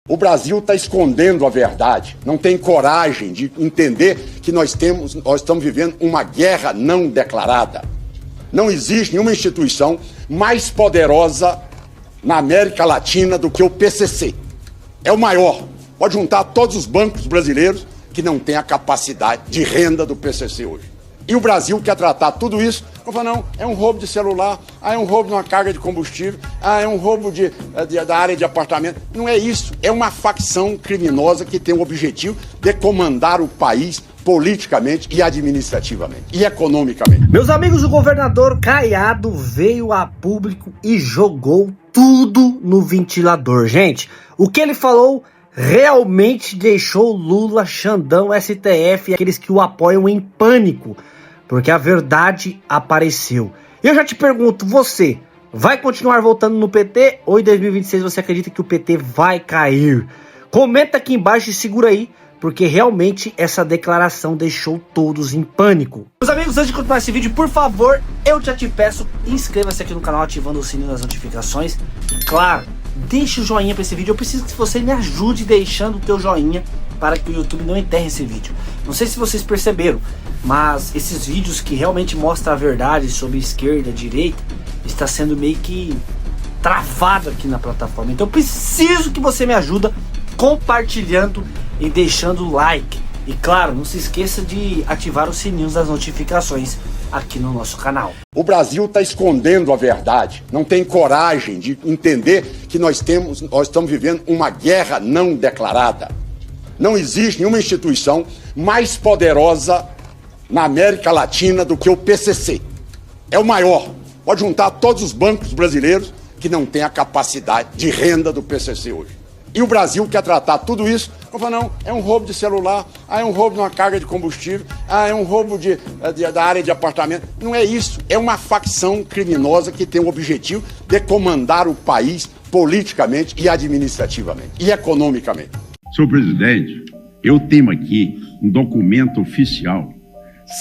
O Brasil está escondendo a verdade, não tem coragem de entender que nós estamos vivendo uma guerra não declarada. Não existe nenhuma instituição mais poderosa na América Latina do que o PCC. É o maior. Pode juntar todos os bancos brasileiros que não têm a capacidade de renda do PCC hoje. E o Brasil quer tratar tudo isso, não, é um roubo de celular, é um roubo de uma carga de combustível, é um roubo da área de apartamento. Não é isso, é uma facção criminosa que tem o objetivo de comandar o país politicamente e administrativamente e economicamente. Meus amigos, o governador Caiado veio a público e jogou tudo no ventilador. Gente, o que ele falou realmente deixou Lula, Xandão, STF e aqueles que o apoiam em pânico, porque a verdade apareceu. Eu já te pergunto, você vai continuar votando no PT ou em 2026 você acredita que o PT vai cair? Comenta aqui embaixo e segura aí, porque realmente essa declaração deixou todos em pânico. Meus amigos, antes de continuar esse vídeo, por favor, eu já te peço, inscreva-se aqui no canal ativando o sininho das notificações. E claro, deixe o joinha para esse vídeo. Eu preciso que você me ajude deixando o teu joinha para que o YouTube não enterre esse vídeo. Não sei se vocês perceberam, mas esses vídeos que realmente mostram a verdade sobre esquerda, direita, está sendo meio que travado aqui na plataforma. Então eu preciso que você me ajude compartilhando e deixando o like. E claro, não se esqueça de ativar os sininhos das notificações aqui no nosso canal. O Brasil está escondendo a verdade, não tem coragem de entender que nós estamos vivendo uma guerra não declarada. Não existe nenhuma instituição mais poderosa na América Latina do que o PCC. É o maior. Pode juntar todos os bancos brasileiros que não têm a capacidade de renda do PCC hoje. E o Brasil quer tratar tudo isso, não, é um roubo de celular, é um roubo de uma carga de combustível, é um roubo da área de apartamento. Não é isso, é uma facção criminosa que tem o objetivo de comandar o país politicamente e administrativamente e economicamente. Senhor presidente, eu tenho aqui um documento oficial,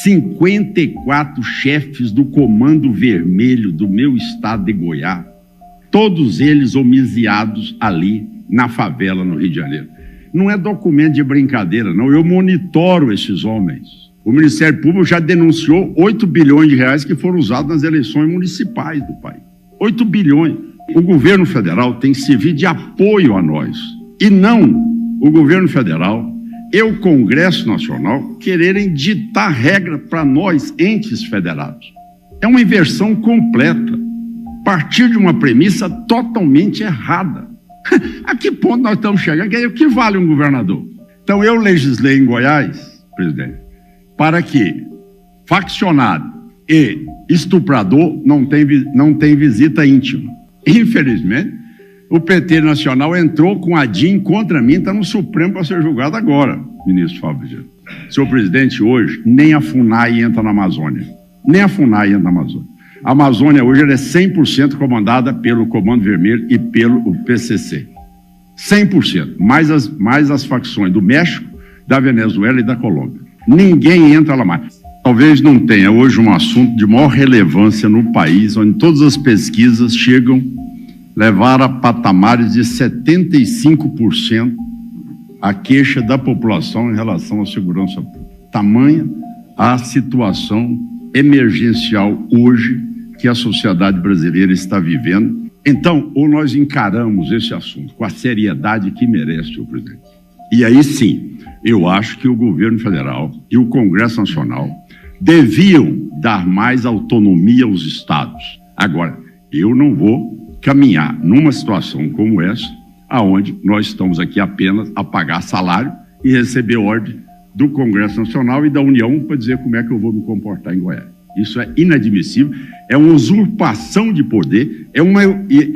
54 chefes do Comando Vermelho do meu estado de Goiás, todos eles homiziados ali na favela no Rio de Janeiro. Não é documento de brincadeira, não. Eu monitoro esses homens. O Ministério Público já denunciou 8 bilhões de reais que foram usados nas eleições municipais do país. 8 bilhões. O governo federal tem que servir de apoio a nós. E não o governo federal e o Congresso Nacional quererem ditar regra para nós, entes federados. É uma inversão completa. Partir de uma premissa totalmente errada. A que ponto nós estamos chegando? O que vale um governador? Então eu legislei em Goiás, presidente, para que faccionado e estuprador não tem visita íntima. Infelizmente, o PT Nacional entrou com a DIN contra mim, está no Supremo para ser julgado agora, ministro Fábio Vieira. Senhor presidente, hoje nem a FUNAI entra na Amazônia. Nem a FUNAI entra na Amazônia. A Amazônia hoje ela é 100% comandada pelo Comando Vermelho e pelo PCC. 100%. Mais as facções do México, da Venezuela e da Colômbia. Ninguém entra lá mais. Talvez não tenha hoje um assunto de maior relevância no país, onde todas as pesquisas levar a patamares de 75% a queixa da população em relação à segurança pública. Tamanha a situação emergencial hoje que a sociedade brasileira está vivendo. Então, ou nós encaramos esse assunto com a seriedade que merece, senhor presidente. E aí sim, eu acho que o governo federal e o Congresso Nacional deviam dar mais autonomia aos estados. Agora, eu não vou caminhar numa situação como essa, aonde nós estamos aqui apenas a pagar salário e receber ordem do Congresso Nacional e da União para dizer como é que eu vou me comportar em Goiás. Isso é inadmissível, é uma usurpação de poder, é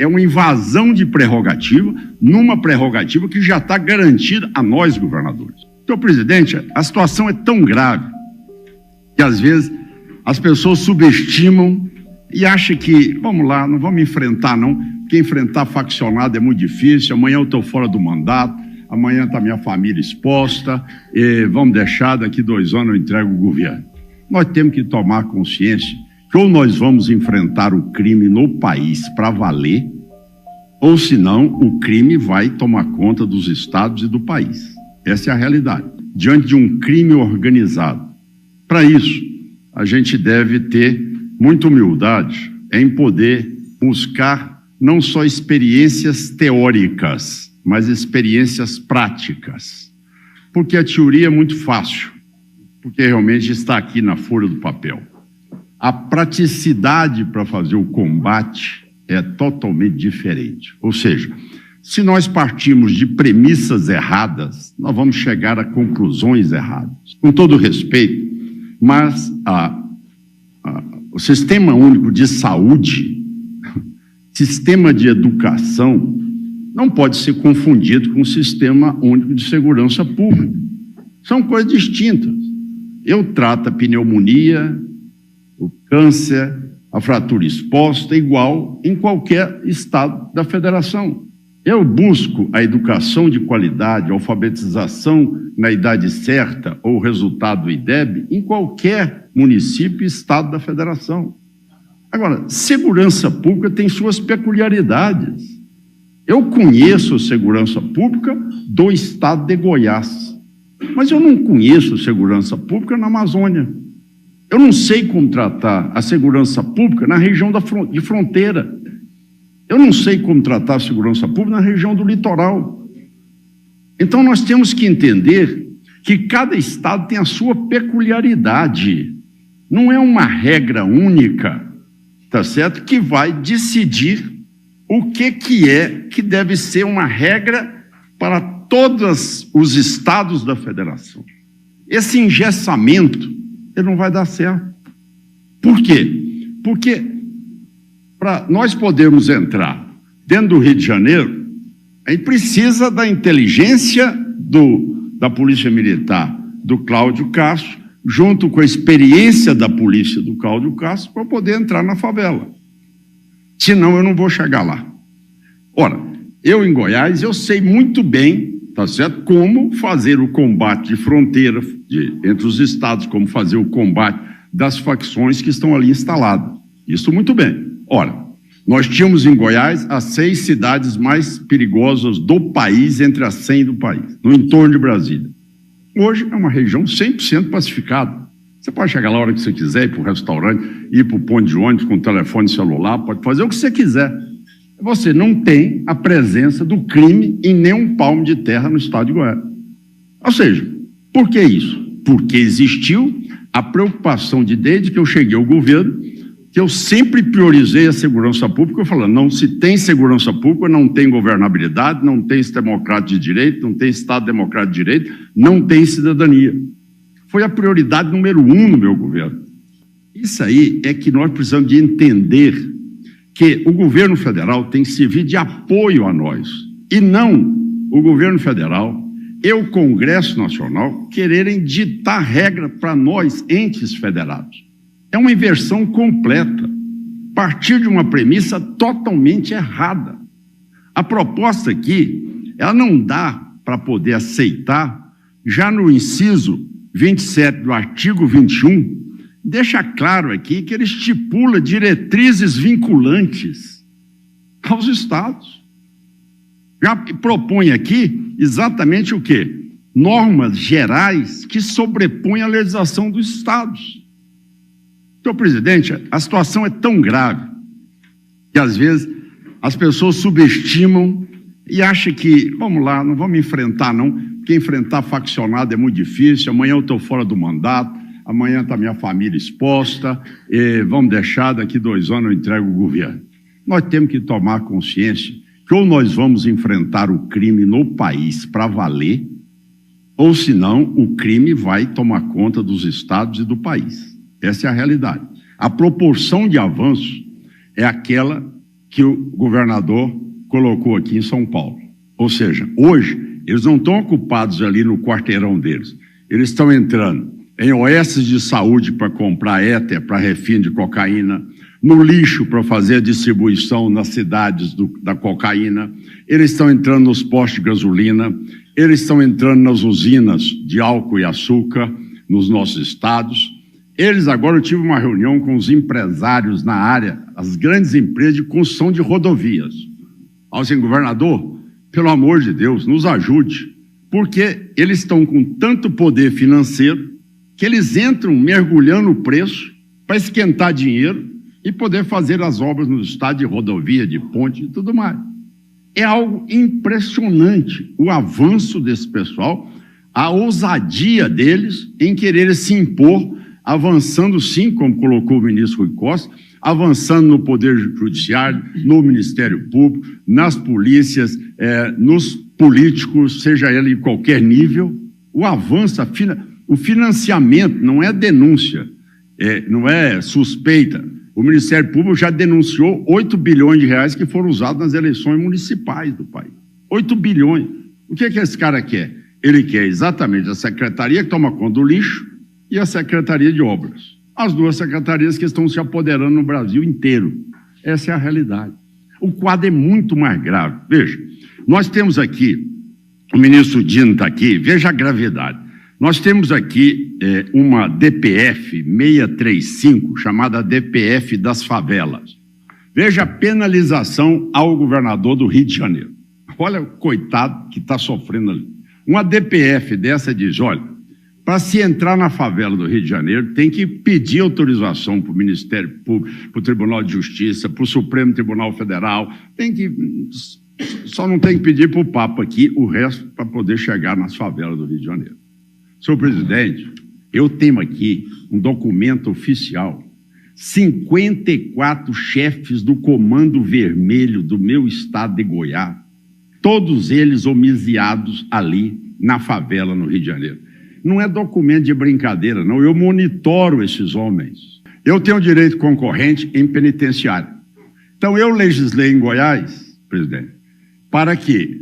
uma invasão de prerrogativa, numa prerrogativa que já está garantida a nós, governadores. Então, presidente, a situação é tão grave que, às vezes, as pessoas subestimam e acham que, vamos lá, não vamos enfrentar, não, porque enfrentar faccionado é muito difícil, amanhã eu estou fora do mandato, amanhã está minha família exposta, e vamos deixar, daqui 2 anos eu entrego o governo. Nós temos que tomar consciência que ou nós vamos enfrentar o crime no país para valer, Ou senão, o crime vai tomar conta dos estados e do país. Essa é a realidade. Diante de um crime organizado. Para isso, a gente deve ter muita humildade em poder buscar não só experiências teóricas, mas experiências práticas. Porque a teoria é muito fácil, porque realmente está aqui na folha do papel. A praticidade para fazer o combate é totalmente diferente. Ou seja, se nós partimos de premissas erradas, nós vamos chegar a conclusões erradas. Com todo respeito, mas o Sistema Único de Saúde, Sistema de Educação, não pode ser confundido com o Sistema Único de Segurança Pública. São coisas distintas. Eu trato a pneumonia, o câncer, a fratura exposta, igual em qualquer estado da federação. Eu busco a educação de qualidade, a alfabetização na idade certa ou o resultado do IDEB em qualquer município e estado da federação. Agora, segurança pública tem suas peculiaridades. Eu conheço a segurança pública do estado de Goiás, mas eu não conheço segurança pública na Amazônia. Eu não sei como tratar a segurança pública na região de fronteira. Eu não sei como tratar a segurança pública na região do litoral. Então, nós temos que entender que cada estado tem a sua peculiaridade. Não é uma regra única, tá certo? Que vai decidir o que deve ser uma regra para todos os estados da federação. Esse engessamento, ele não vai dar certo. Por quê? Porque para nós podermos entrar dentro do Rio de Janeiro, a gente precisa da inteligência da Polícia Militar do Cláudio Castro, junto com a experiência da polícia do Cláudio Castro, para poder entrar na favela. Senão eu não vou chegar lá. Ora, eu em Goiás, eu sei muito bem, tá certo, como fazer o combate de fronteira entre os estados, como fazer o combate das facções que estão ali instaladas. Isso muito bem. Ora, nós tínhamos em Goiás as 6 cidades mais perigosas do país, entre as 100 do país, no entorno de Brasília. Hoje é uma região 100% pacificada. Você pode chegar lá a hora que você quiser, ir para o restaurante, ir para o ponto de ônibus com o telefone celular, pode fazer o que você quiser. Você não tem a presença do crime em nenhum palmo de terra no estado de Goiás. Ou seja, por que isso? Porque existiu a preocupação desde que eu cheguei ao governo, que eu sempre priorizei a segurança pública, falando, não se tem segurança pública, não tem governabilidade, não tem Estado democrático de direito, não tem Estado democrático de direito, não tem cidadania. Foi a prioridade número 1 no meu governo. Isso aí é que nós precisamos de entender que o governo federal tem que servir de apoio a nós, e não o governo federal e o Congresso Nacional quererem ditar regra para nós, entes federados. É uma inversão completa, partir de uma premissa totalmente errada. A proposta aqui, ela não dá para poder aceitar, já no inciso 27 do artigo 21, deixa claro aqui que ele estipula diretrizes vinculantes aos estados. Já propõe aqui exatamente o quê? Normas gerais que sobrepõem a legislação dos estados. Senhor presidente, a situação é tão grave que às vezes as pessoas subestimam e acham que, vamos lá, não vamos enfrentar não, porque enfrentar faccionado é muito difícil, amanhã eu estou fora do mandato, amanhã está minha família exposta, vamos deixar, daqui 2 anos eu entrego o governo. Nós temos que tomar consciência que ou nós vamos enfrentar o crime no país para valer, ou senão o crime vai tomar conta dos estados e do país. Essa é a realidade. A proporção de avanço é aquela que o governador colocou aqui em São Paulo. Ou seja, hoje, eles não estão ocupados ali no quarteirão deles. Eles estão entrando em OS de saúde para comprar éter, para refino de cocaína, no lixo para fazer a distribuição nas cidades da cocaína, eles estão entrando nos postos de gasolina, eles estão entrando nas usinas de álcool e açúcar nos nossos estados. Agora eu tive uma reunião com os empresários na área, as grandes empresas de construção de rodovias. Assim, governador, pelo amor de Deus, nos ajude, porque eles estão com tanto poder financeiro que eles entram mergulhando o preço para esquentar dinheiro e poder fazer as obras no estado de rodovia, de ponte e tudo mais. É algo impressionante o avanço desse pessoal, a ousadia deles em querer se impor, avançando sim, como colocou o ministro Rui Costa, avançando no Poder Judiciário, no Ministério Público, nas polícias, nos políticos, seja ele em qualquer nível. O avanço, o financiamento não é denúncia, não é suspeita. O Ministério Público já denunciou 8 bilhões de reais que foram usados nas eleições municipais do país. 8 bilhões. O que esse cara quer? Ele quer exatamente a secretaria que toma conta do lixo e a Secretaria de Obras. As duas secretarias que estão se apoderando no Brasil inteiro. Essa é a realidade. O quadro é muito mais grave. Veja, nós temos aqui, o ministro Dino está aqui, veja a gravidade. Nós temos aqui uma DPF 635, chamada DPF das favelas. Veja a penalização ao governador do Rio de Janeiro. Olha o coitado que está sofrendo ali. Uma DPF dessa diz, olha, para se entrar na favela do Rio de Janeiro, tem que pedir autorização para o Ministério Público, para o Tribunal de Justiça, para o Supremo Tribunal Federal, só não tem que pedir para o Papa aqui, o resto para poder chegar nas favelas do Rio de Janeiro. Senhor presidente, eu tenho aqui um documento oficial, 54 chefes do Comando Vermelho do meu estado de Goiás, todos eles homicidados ali na favela no Rio de Janeiro. Não é documento de brincadeira, não. Eu monitoro esses homens. Eu tenho direito concorrente em penitenciário. Então, eu legislei em Goiás, presidente, para que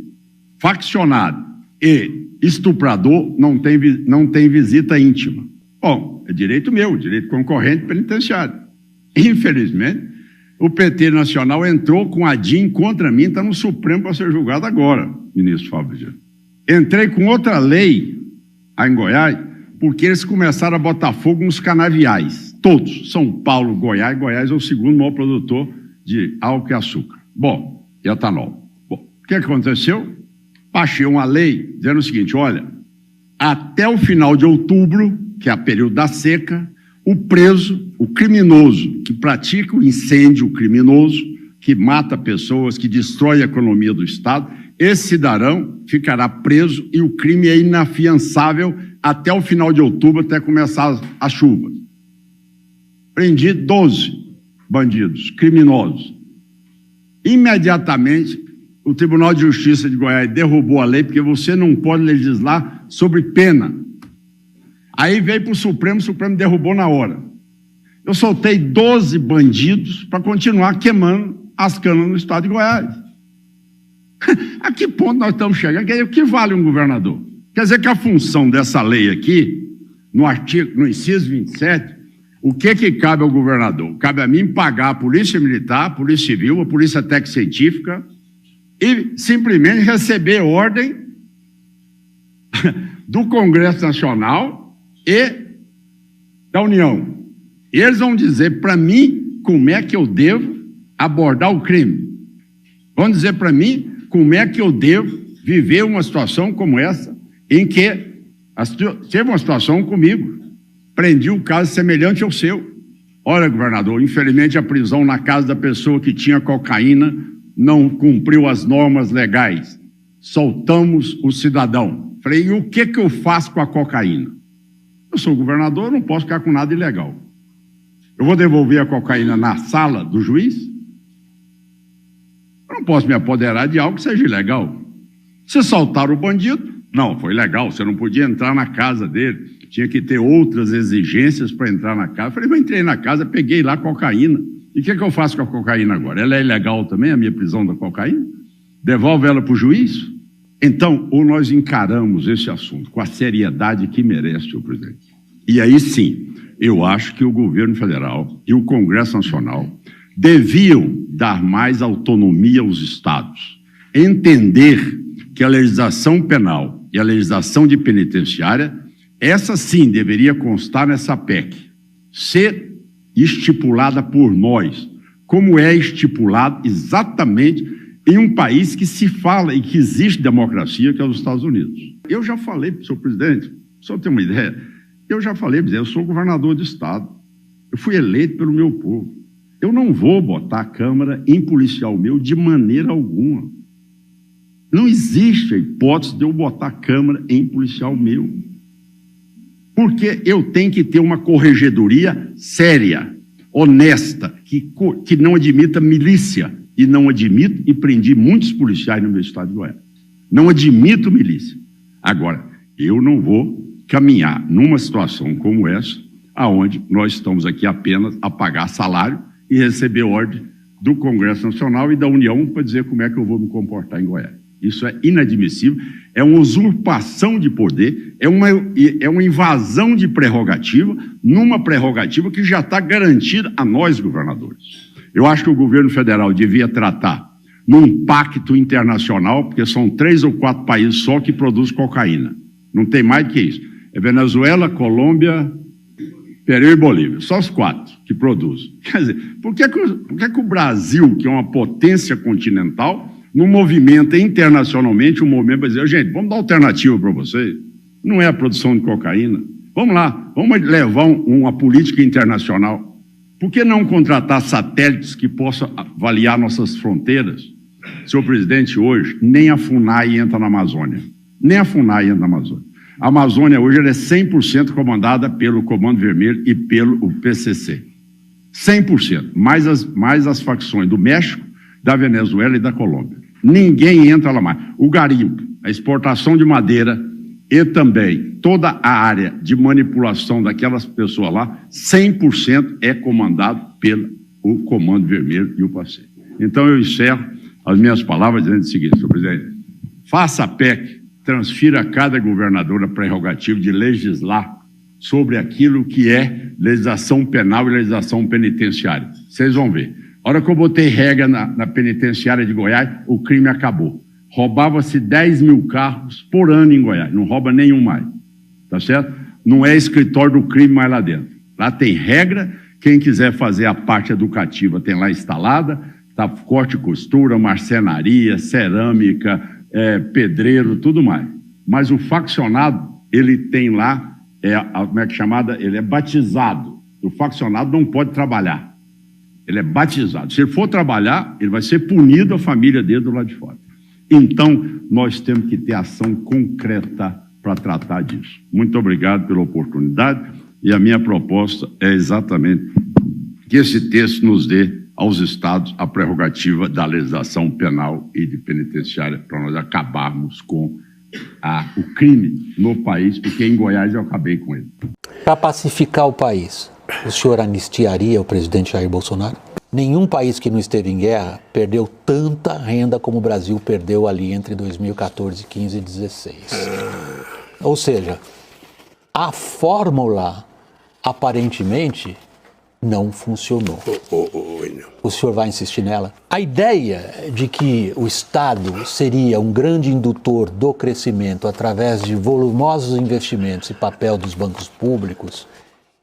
faccionado e estuprador não tem visita íntima. Bom, é direito meu, direito concorrente penitenciário. Infelizmente, o PT Nacional entrou com a DIN contra mim, está no Supremo para ser julgado agora, ministro Fábio. Entrei com outra lei em Goiás, porque eles começaram a botar fogo nos canaviais, todos, São Paulo, Goiás. Goiás é o segundo maior produtor de álcool e açúcar. Bom, e etanol. Bom, o que aconteceu? Baixei uma lei dizendo o seguinte, olha, até o final de outubro, que é o período da seca, o preso, o criminoso que pratica o incêndio criminoso, que mata pessoas, que destrói a economia do Estado, esse cidadão ficará preso e o crime é inafiançável até o final de outubro, até começar as chuvas. Prendi 12 bandidos, criminosos. Imediatamente, o Tribunal de Justiça de Goiás derrubou a lei, porque você não pode legislar sobre pena. Aí veio para o Supremo derrubou na hora. Eu soltei 12 bandidos para continuar queimando as canas no estado de Goiás. A que ponto nós estamos chegando? O que vale um governador? Quer dizer que a função dessa lei aqui, no inciso 27, o que cabe ao governador? Cabe a mim pagar a Polícia Militar, a Polícia Civil, a Polícia Técnica Científica e simplesmente receber ordem do Congresso Nacional e da União. Eles vão dizer para mim como é que eu devo abordar o crime. Vão dizer para mim como é que eu devo viver uma situação como essa, em que teve uma situação comigo, prendi um caso semelhante ao seu. Olha, governador, infelizmente a prisão na casa da pessoa que tinha cocaína não cumpriu as normas legais. Soltamos o cidadão. Falei, e o que eu faço com a cocaína? Eu sou governador, eu não posso ficar com nada ilegal. Eu vou devolver a cocaína na sala do juiz? Eu não posso me apoderar de algo que seja ilegal. Se soltaram o bandido, não, foi legal, você não podia entrar na casa dele, tinha que ter outras exigências para entrar na casa. Eu falei, eu entrei na casa, peguei lá cocaína. E o que eu faço com a cocaína agora? Ela é ilegal também, a minha prisão da cocaína? Devolve ela para o juiz? Então, ou nós encaramos esse assunto com a seriedade que merece, senhor presidente. E aí sim, eu acho que o governo federal e o Congresso Nacional deviam dar mais autonomia aos estados, entender que a legislação penal e a legislação de penitenciária, essa sim deveria constar nessa PEC, ser estipulada por nós, como é estipulado exatamente em um país que se fala e que existe democracia, que é os Estados Unidos. Eu já falei para o senhor presidente, só ter uma ideia, eu já falei, eu sou governador do estado, eu fui eleito pelo meu povo. Eu não vou botar a Câmara em policial meu de maneira alguma. Não existe a hipótese de eu botar a Câmara em policial meu. Porque eu tenho que ter uma corregedoria séria, honesta, que não admita milícia. E não admito, e prendi muitos policiais no meu estado de Goiás. Não admito milícia. Agora, eu não vou caminhar numa situação como essa, aonde nós estamos aqui apenas a pagar salário e receber ordem do Congresso Nacional e da União para dizer como é que eu vou me comportar em Goiás. Isso é inadmissível, é uma usurpação de poder, é uma invasão de prerrogativa, numa prerrogativa que já está garantida a nós, governadores. Eu acho que o governo federal devia tratar num pacto internacional, porque são 3 ou 4 países só que produzem cocaína. Não tem mais do que isso. É Venezuela, Colômbia, Peru e Bolívia. Só os 4 que produzem. Quer dizer, por que o Brasil, que é uma potência continental, não movimenta internacionalmente um movimento para dizer, gente, vamos dar alternativa para vocês? Não é a produção de cocaína. Vamos lá, vamos levar uma política internacional. Por que não contratar satélites que possam avaliar nossas fronteiras? Senhor presidente, hoje, nem a FUNAI entra na Amazônia. Nem a FUNAI entra na Amazônia. A Amazônia hoje ela é 100% comandada pelo Comando Vermelho e pelo PCC. 100%. Mais as facções do México, da Venezuela e da Colômbia. Ninguém entra lá mais. O garimpo, a exportação de madeira e também toda a área de manipulação daquelas pessoas lá, 100% é comandado pelo Comando Vermelho e o PACE. Então eu encerro as minhas palavras dizendo o seguinte, senhor presidente, faça a PEC, transfira a cada governador a prerrogativa de legislar sobre aquilo que é legislação penal e legislação penitenciária. Vocês vão ver. A hora que eu botei regra na penitenciária de Goiás, o crime acabou. Roubava-se 10 mil carros por ano em Goiás, não rouba nenhum mais, tá certo? Não é escritório do crime mais lá dentro. Lá tem regra, quem quiser fazer a parte educativa tem lá instalada, tá, corte e costura, marcenaria, cerâmica, pedreiro, tudo mais. Mas o faccionado, ele tem lá, como é que é chamada? Ele é batizado. O faccionado não pode trabalhar. Ele é batizado. Se ele for trabalhar, ele vai ser punido, a família dele do lado de fora. Então, nós temos que ter ação concreta para tratar disso. Muito obrigado pela oportunidade e a minha proposta é exatamente que esse texto nos dê aos estados a prerrogativa da legislação penal e de penitenciária para nós acabarmos com o crime no país, porque em Goiás eu acabei com ele. Para pacificar o país, o senhor anistiaria o presidente Jair Bolsonaro? Nenhum país que não esteve em guerra perdeu tanta renda como o Brasil perdeu ali entre 2014, 15 e 16. Ou seja, a fórmula aparentemente não funcionou. O senhor vai insistir nela? A ideia de que o Estado seria um grande indutor do crescimento através de volumosos investimentos e papel dos bancos públicos,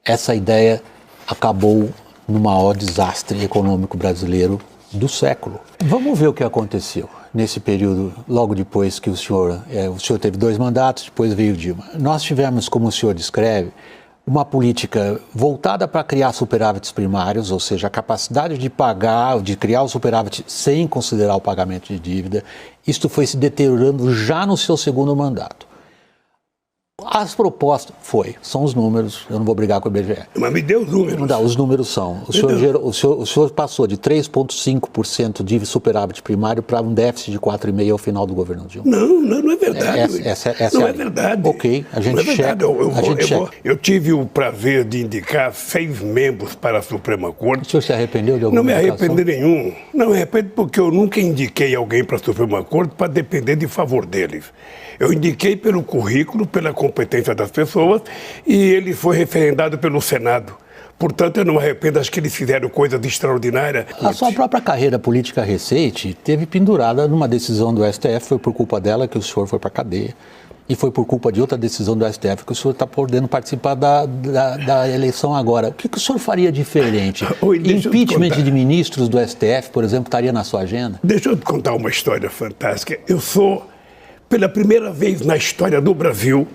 essa ideia acabou no maior desastre econômico brasileiro do século. Vamos ver o que aconteceu nesse período, logo depois que o senhor teve 2 mandatos, depois veio Dilma. Nós tivemos, como o senhor descreve, uma política voltada para criar superávites primários, ou seja, a capacidade de pagar, de criar o superávit sem considerar o pagamento de dívida. Isto foi se deteriorando já no seu 2º mandato. As propostas, são os números, eu não vou brigar com o IBGE. Mas me dê os números. Não, os números são. O senhor passou de 3,5% de superávit primário para um déficit de 4,5% ao final do governo Dilma. Não é verdade. Essa não é verdade. Ok, a gente checa. Eu tive o prazer de indicar 6 membros para a Suprema Corte. O senhor se arrependeu de alguma Não me arrependo nenhum. Não me arrependo porque eu nunca indiquei alguém para a Suprema Corte para depender de favor deles. Eu indiquei pelo currículo, pela competência das pessoas, e ele foi referendado pelo Senado. Portanto, eu não me arrependo, acho que eles fizeram coisas extraordinárias. A sua própria carreira política recente teve pendurada numa decisão do STF, foi por culpa dela que o senhor foi para a cadeia. E foi por culpa de outra decisão do STF que o senhor está podendo participar da eleição agora. O que o senhor faria diferente? Impeachment de ministros do STF, por exemplo, estaria na sua agenda? Deixa eu te contar uma história fantástica. Eu sou, pela primeira vez na história do Brasil,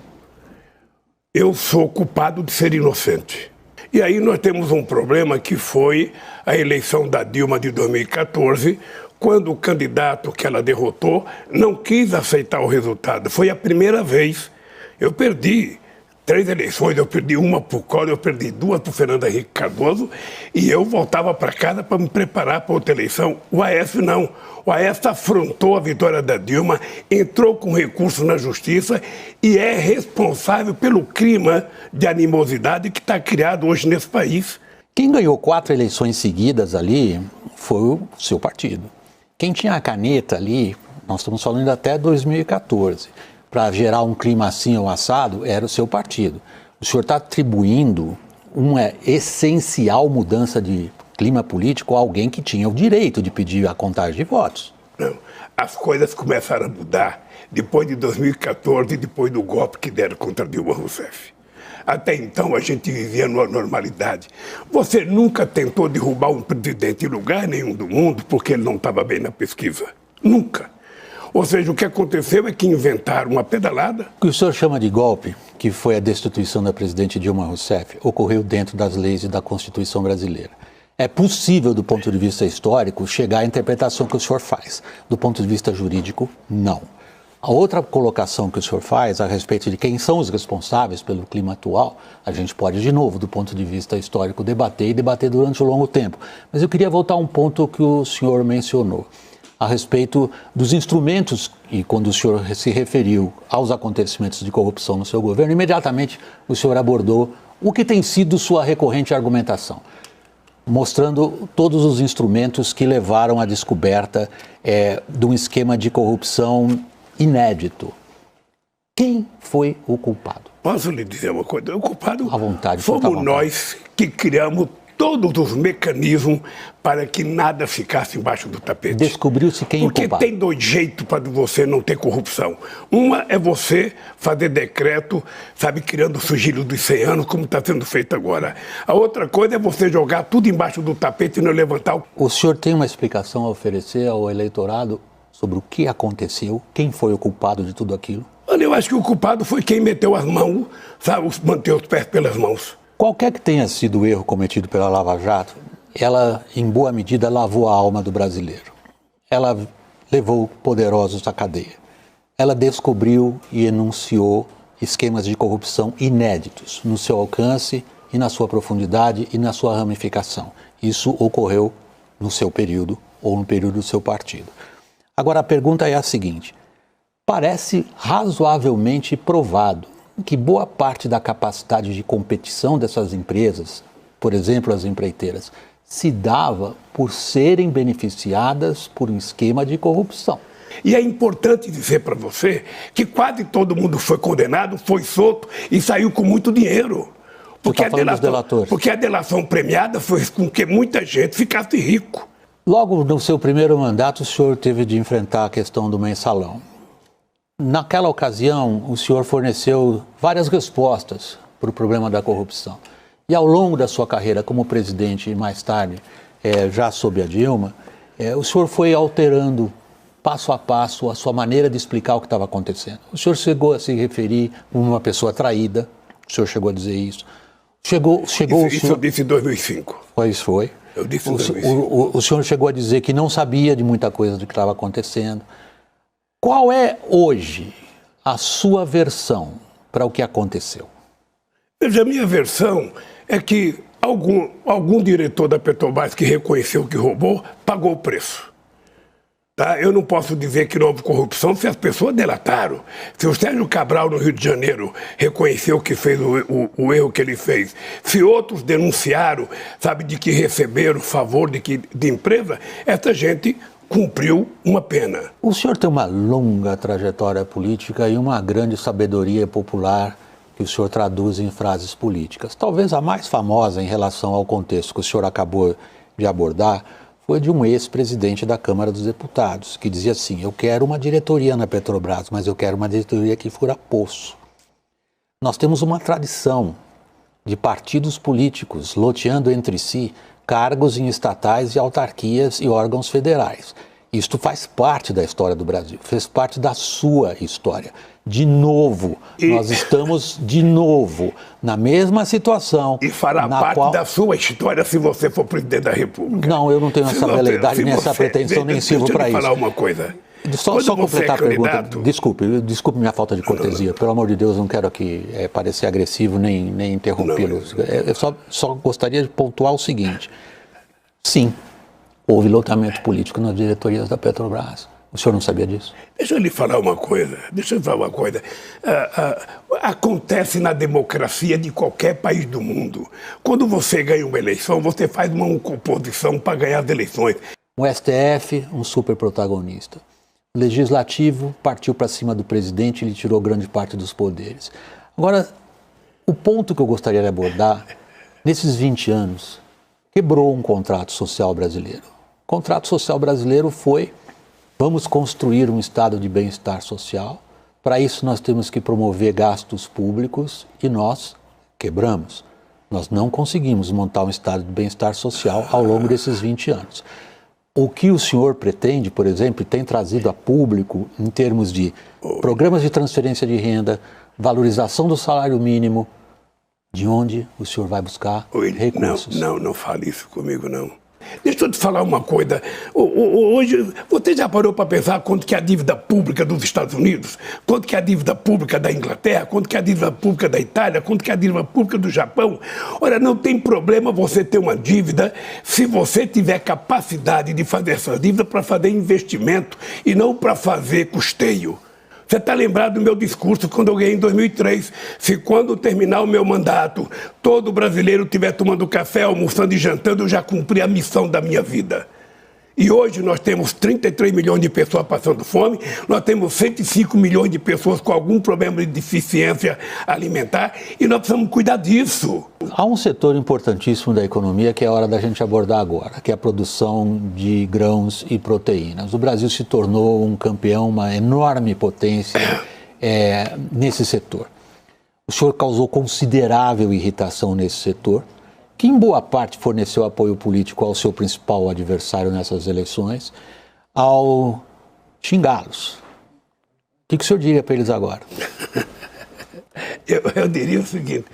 eu sou culpado de ser inocente. E aí nós temos um problema que foi a eleição da Dilma de 2014, quando o candidato que ela derrotou não quis aceitar o resultado. Foi a primeira vez. Eu perdi 3 eleições, eu perdi uma para o Collor, eu perdi 2 para o Fernando Henrique Cardoso, e eu voltava para casa para me preparar para outra eleição. O Aécio não. O Aécio afrontou a vitória da Dilma, entrou com recurso na justiça e é responsável pelo clima de animosidade que está criado hoje nesse país. Quem ganhou 4 eleições seguidas ali foi o seu partido. Quem tinha a caneta ali, nós estamos falando até 2014, para gerar um clima assim ou assado, era o seu partido. O senhor está atribuindo uma essencial mudança de clima político a alguém que tinha o direito de pedir a contagem de votos. Não, as coisas começaram a mudar depois de 2014, depois do golpe que deram contra Dilma Rousseff. Até então a gente vivia numa normalidade. Você nunca tentou derrubar um presidente em lugar nenhum do mundo porque ele não estava bem na pesquisa. Nunca. Ou seja, o que aconteceu é que inventaram uma pedalada. O que o senhor chama de golpe, que foi a destituição da presidente Dilma Rousseff, ocorreu dentro das leis e da Constituição brasileira. É possível, do ponto de vista histórico, chegar à interpretação que o senhor faz. Do ponto de vista jurídico, não. A outra colocação que o senhor faz a respeito de quem são os responsáveis pelo clima atual, a gente pode, de novo, do ponto de vista histórico, debater durante um longo tempo. Mas eu queria voltar a um ponto que o senhor mencionou, a respeito dos instrumentos, e quando o senhor se referiu aos acontecimentos de corrupção no seu governo, imediatamente o senhor abordou o que tem sido sua recorrente argumentação, mostrando todos os instrumentos que levaram à descoberta de um esquema de corrupção inédito. Quem foi o culpado? Posso lhe dizer uma coisa? O culpado à vontade, fomos nós que criamos todos os mecanismos para que nada ficasse embaixo do tapete. Descobriu-se quem é o culpado. Porque tem 2 jeitos para você não ter corrupção. Uma é você fazer decreto, sabe, criando o sigilo dos 100 anos, como está sendo feito agora. A outra coisa é você jogar tudo embaixo do tapete e não levantar o... O senhor tem uma explicação a oferecer ao eleitorado sobre o que aconteceu? Quem foi o culpado de tudo aquilo? Olha, eu acho que o culpado foi quem meteu as mãos, sabe, manteve os pés pelas mãos. Qualquer que tenha sido o erro cometido pela Lava Jato, ela, em boa medida, lavou a alma do brasileiro. Ela levou poderosos à cadeia. Ela descobriu e enunciou esquemas de corrupção inéditos no seu alcance e na sua profundidade e na sua ramificação. Isso ocorreu no seu período ou no período do seu partido. Agora, a pergunta é a seguinte: parece razoavelmente provado que boa parte da capacidade de competição dessas empresas, por exemplo, as empreiteiras, se dava por serem beneficiadas por um esquema de corrupção. E é importante dizer para você que quase todo mundo foi condenado, foi solto e saiu com muito dinheiro. Porque a delação premiada foi com que muita gente ficasse rico. Logo no seu primeiro mandato, o senhor teve de enfrentar a questão do mensalão. Naquela ocasião, o senhor forneceu várias respostas para o problema da corrupção. E ao longo da sua carreira como presidente e mais tarde, já sob a Dilma, o senhor foi alterando passo a passo a sua maneira de explicar o que estava acontecendo. O senhor chegou a se referir como uma pessoa traída, o senhor chegou a dizer isso. Isso eu disse em 2005. Pois foi. Eu disse em 2005. O senhor chegou a dizer que não sabia de muita coisa do que estava acontecendo. Qual é hoje a sua versão para o que aconteceu? Veja, a minha versão é que algum diretor da Petrobras que reconheceu que roubou, pagou o preço. Tá? Eu não posso dizer que não houve corrupção se as pessoas delataram. Se o Sérgio Cabral, no Rio de Janeiro, reconheceu que fez o erro que ele fez, se outros denunciaram, sabe, de que receberam favor de empresa, essa gente cumpriu uma pena. O senhor tem uma longa trajetória política e uma grande sabedoria popular que o senhor traduz em frases políticas. Talvez a mais famosa em relação ao contexto que o senhor acabou de abordar foi de um ex-presidente da Câmara dos Deputados, que dizia assim: eu quero uma diretoria na Petrobras, mas eu quero uma diretoria que fura poço. Nós temos uma tradição de partidos políticos loteando entre si cargos em estatais e autarquias e órgãos federais. Isto faz parte da história do Brasil, fez parte da sua história. De novo, nós estamos na mesma situação. E fará parte da sua história se você for presidente da República. Não, eu não tenho essa veleidade, nem essa pretensão, nem sirvo para isso. Deixa eu falar uma coisa. Só completar a pergunta. Desculpe minha falta de cortesia. Pelo amor de Deus, não quero aqui parecer agressivo nem interrompê-lo. Eu só gostaria de pontuar o seguinte. Sim, houve loteamento político nas diretorias da Petrobras. O senhor não sabia disso? Deixa eu lhe falar uma coisa. Acontece na democracia de qualquer país do mundo. Quando você ganha uma eleição, você faz uma composição para ganhar as eleições. O STF, um super protagonista. O Legislativo partiu para cima do presidente e lhe tirou grande parte dos poderes. Agora, o ponto que eu gostaria de abordar, nesses 20 anos, quebrou um contrato social brasileiro. O contrato social brasileiro foi: vamos construir um estado de bem-estar social. Para isso nós temos que promover gastos públicos e nós quebramos. Nós não conseguimos montar um estado de bem-estar social ao longo desses 20 anos. O que o senhor pretende, por exemplo, tem trazido a público em termos de programas de transferência de renda, valorização do salário mínimo, de onde o senhor vai buscar recursos? Não fale isso comigo, não. Deixa eu te falar uma coisa. Hoje, você já parou para pensar quanto que é a dívida pública dos Estados Unidos? Quanto que é a dívida pública da Inglaterra? Quanto que é a dívida pública da Itália? Quanto que é a dívida pública do Japão? Olha, não tem problema você ter uma dívida se você tiver capacidade de fazer essa dívida para fazer investimento e não para fazer custeio. Você está lembrado do meu discurso quando eu ganhei em 2003? Se quando terminar o meu mandato, todo brasileiro estiver tomando café, almoçando e jantando, eu já cumpri a missão da minha vida. E hoje nós temos 33 milhões de pessoas passando fome, nós temos 105 milhões de pessoas com algum problema de deficiência alimentar e nós precisamos cuidar disso. Há um setor importantíssimo da economia que é hora da gente abordar agora, que é a produção de grãos e proteínas. O Brasil se tornou um campeão, uma enorme potência nesse setor. O senhor causou considerável irritação nesse setor, que em boa parte forneceu apoio político ao seu principal adversário nessas eleições, ao xingá-los. O que o senhor diria para eles agora? Eu diria o seguinte: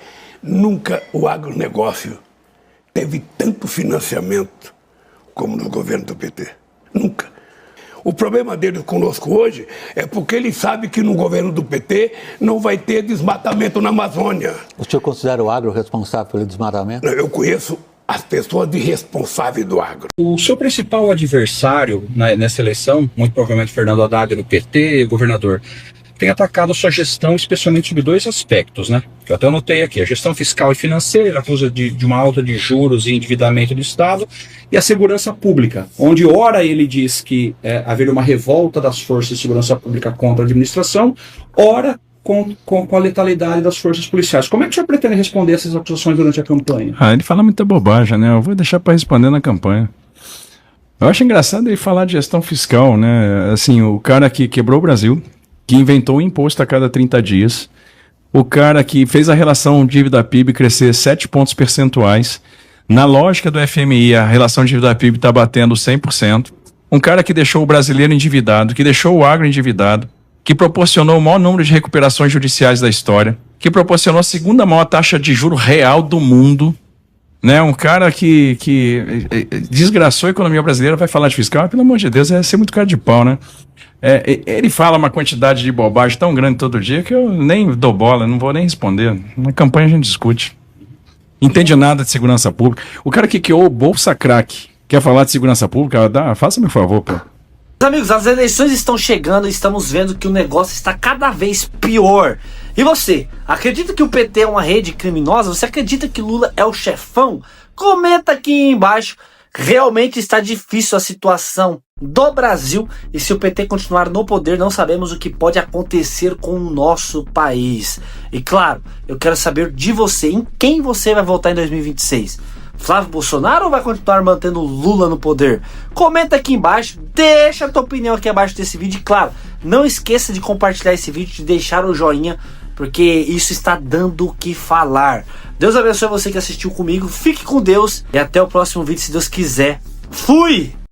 nunca o agronegócio teve tanto financiamento como no governo do PT. Nunca. O problema deles conosco hoje é porque eles sabem que no governo do PT não vai ter desmatamento na Amazônia. O senhor considera o agro responsável pelo desmatamento? Eu conheço as pessoas de responsáveis do agro. O seu principal adversário nessa eleição, muito provavelmente Fernando Haddad do PT, governador, tem atacado a sua gestão, especialmente sobre dois aspectos, né? Que eu até anotei aqui: a gestão fiscal e financeira, ele acusa de uma alta de juros e endividamento do Estado, e a segurança pública, onde ora ele diz que haveria uma revolta das forças de segurança pública contra a administração, ora com a letalidade das forças policiais. Como é que o senhor pretende responder essas acusações durante a campanha? Ele fala muita bobagem, né? Eu vou deixar para responder na campanha. Eu acho engraçado ele falar de gestão fiscal, né? Assim, o cara que quebrou o Brasil, que inventou o imposto a cada 30 dias, o cara que fez a relação dívida-PIB crescer 7 pontos percentuais, na lógica do FMI a relação dívida-PIB está batendo 100%, um cara que deixou o brasileiro endividado, que deixou o agro endividado, que proporcionou o maior número de recuperações judiciais da história, que proporcionou a segunda maior taxa de juro real do mundo, né? Um cara que desgraçou a economia brasileira, vai falar de fiscal, pelo amor de Deus, é ser muito cara de pau, né? Ele fala uma quantidade de bobagem tão grande todo dia que eu nem dou bola, não vou nem responder. Na campanha a gente discute. Entende nada de segurança pública. O cara que criou o Bolsa Crack quer falar de segurança pública? Faça-me um favor, pô. Amigos, as eleições estão chegando e estamos vendo que o negócio está cada vez pior. E você, acredita que o PT é uma rede criminosa? Você acredita que Lula é o chefão? Comenta aqui embaixo. Realmente está difícil a situação do Brasil e se o PT continuar no poder, não sabemos o que pode acontecer com o nosso país. E claro, eu quero saber de você, em quem você vai votar em 2026. Flávio Bolsonaro ou vai continuar mantendo Lula no poder? Comenta aqui embaixo, deixa a tua opinião aqui abaixo desse vídeo. E claro, não esqueça de compartilhar esse vídeo, de deixar o joinha, porque isso está dando o que falar. Deus abençoe você que assistiu comigo, fique com Deus e até o próximo vídeo se Deus quiser. Fui!